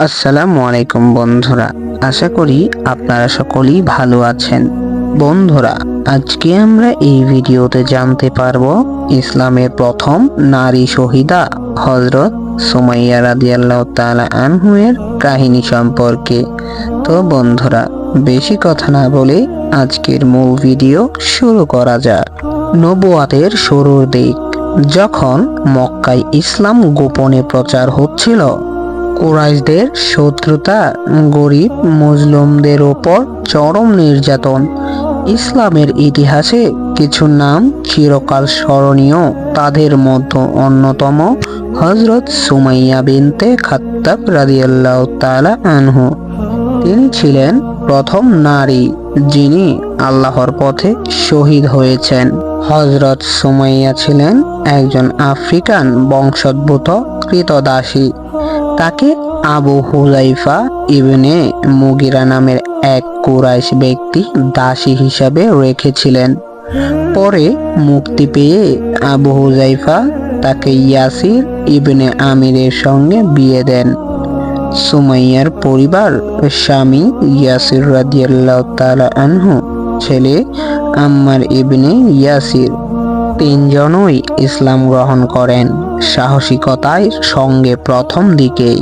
আসসালামু আলাইকুম বন্ধুরা, আশা করি আপনারা সকলেই ভালো আছেন। বন্ধুরা, আজকে আমরা এই ভিডিওতে জানতে পারবো ইসলামের প্রথম নারী শহীদা হযরত সুমাইয়া রাদিয়াল্লাহু তাআলা আনহুয়ের কাহিনী সম্পর্কে। তো বন্ধুরা, বেশি কথা না বলে আজকের মূল ভিডিও শুরু করা যাক। নবুয়াতের শুরুর দিক, যখন মক্কায় ইসলাম গোপনে প্রচার হচ্ছিল, কুরাইশদের শত্রুতা, গরিব মুসলিমদের ওপর চরম নির্যাতন, ইসলামের ইতিহাসে কিছু নাম চিরকাল স্মরণীয়। তাদের মধ্যে অন্যতম হযরত সুমাইয়া বিনতে খাত্তাব রাদিয়াল্লাহু তাআলা আনহু। তিনি ছিলেন প্রথম নারী যিনি আল্লাহর পথে শহীদ হয়েছেন। হযরত সুমাইয়া ছিলেন একজন আফ্রিকান বংশোদ্ভূত ক্রীতদাসী। তাকে আবু হুযায়ফা ইবনে মুগিরা নামের এক কুরাইশ ব্যক্তি দাসী হিসাবে রেখেছিলেন। পরে মুক্তি পেয়ে আবু হুযায়ফা তাকে ইয়াসির ইবনে আমিরের সঙ্গে বিয়ে দেন। সুমাইয়ার পরিবার, স্বামী ইয়াসির রাদিয়াল্লাহু তাআলা আনহু, ছেলে আম্মার ইবনে ইয়াসির, তিনজনই ইসলাম গ্রহণ করেন সাহসিকতার সঙ্গে। প্রথম দিকেই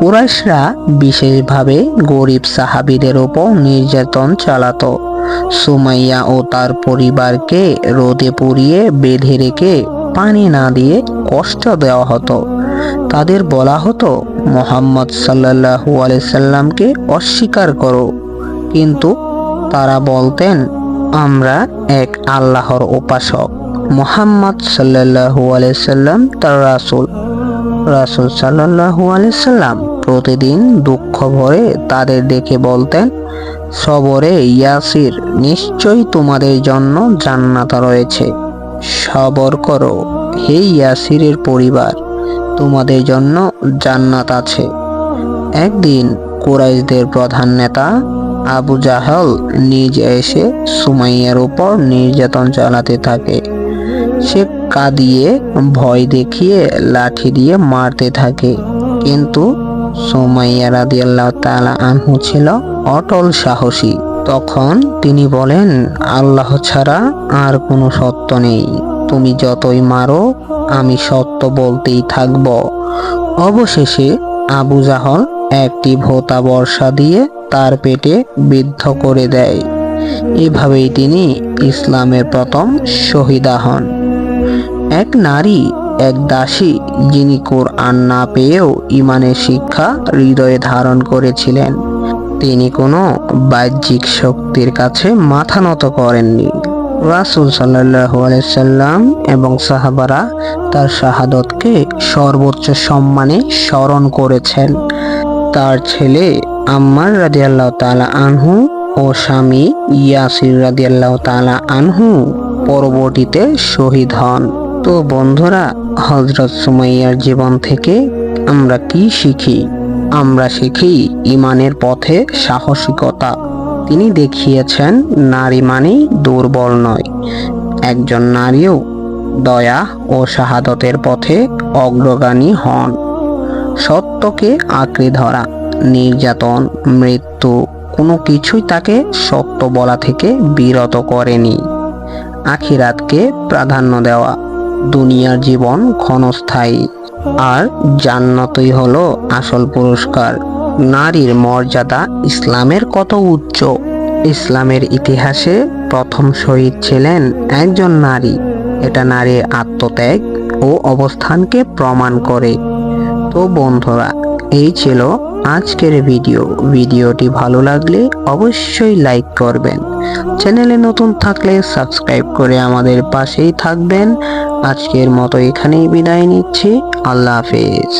কুরাইশরা বিশেষভাবে গরিব সাহাবীদের উপর নির্যাতন চালাতো। সুমাইয়া ও তার পরিবারকে রোদে পুড়িয়ে বেঁধে রেখে পানি না দিয়ে কষ্ট দেওয়া হতো। তাদের বলা হতো, মুহাম্মদ সাল্লাল্লাহু আলাইহি সাল্লামকে অস্বীকার করো, কিন্তু তারা বলতেন, আমরা এক আল্লাহর উপাসক। মুহাম্মদ সাল্লাল্লাহু আলাইহি সাল্লাম তার রাসূল সাল্লাল্লাহু আলাইহি সাল্লাম প্রতিদিন দুঃখ ভরে তাদের দেখে বলতেন, সবরে ইয়াসির, নিশ্চয়ই তোমাদের জন্য জান্নাত রয়েছে। সবর করো হে ইয়াসিরের পরিবার, তোমাদের জন্য জান্নাত আছে। একদিন কুরাইশদের প্রধান নেতা আবু জাহল নিজ এসে সুমাইয়ার উপর নির্যাতন চালাতে থাকে। সে কাঁদিয়ে, ভয় দেখিয়ে, লাঠি দিয়ে মারতে থাকে। কিন্তু সুমাইয়া রাদিয়াল্লাহু তাআলা আনহু ছিল অটল সাহসী। তখন তিনি বলেন, আল্লাহ ছাড়া আর কোনো সত্য নেই। তুমি যতই মারো, আমি সত্য বলতেই থাকব। অবশেষে আবু জাহল একটি ভোঁতা বর্ষা দিয়ে তার পেটে বিদ্ধ করে দেয়। এভাবেই তিনি ইসলামের প্রথম শহীদা হন। এক নারী, এক দাসী, যিনি কুরআন না পেয়েও ঈমানের শিক্ষা হৃদয়ে ধারণ করেছিলেন। তিনি কোনো বাহ্যিক শক্তির কাছে মাথা নত করেননি। রাসূল সাল্লাল্লাহু আলাইহি সাল্লাম এবং সাহাবারা তার শাহাদতকে সর্বোচ্চ সম্মানে স্মরণ করেছেন। তার ছেলে আম্মার রাদিয়াল্লাহু তাআলা আনহু ও স্বামী ইয়াসির রাদিয়াল্লাহু তাআলা আনহু পরবর্তীতে শহীদ হন। তো বন্ধুরা, হযরত সুমাইয়ার জীবন থেকে আমরা কি শিখি? আমরা শিখি ঈমানের পথে সাহসিকতা। তিনি দেখিয়েছেন নারী মানেই দুর্বল নয়। একজন নারীও দয়া ও শাহাদতের পথে অগ্রগামী হন। সত্যকে আঁকড়ে ধরা, নির্যাতন, মৃত্যু, কোনো কিছুই তাকে সত্য বলা থেকে বিরত করেনি। আখিরাতকে প্রাধান্য দেওয়া, দুনিয়ার জীবন ক্ষণস্থায়ী, আর জান্নাতই হলো আসল পুরস্কার। নারীর মর্যাদা ইসলামের কত উচ্চ! ইসলামের ইতিহাসে প্রথম শহীদ ছিলেন একজন নারী। এটা নারীর আত্মত্যাগ ও অবস্থানকে প্রমাণ করে। তো বন্ধুরা, এই ছিল আজকের ভিডিওটি ভালো লাগলে অবশ্যই লাইক করবেন। চ্যানেলে নতুন থাকলে সাবস্ক্রাইব করে আমাদের পাশেই থাকবেন। আজকের মতো এখানেই বিদায় নিচ্ছি। আল্লাহ হাফেজ।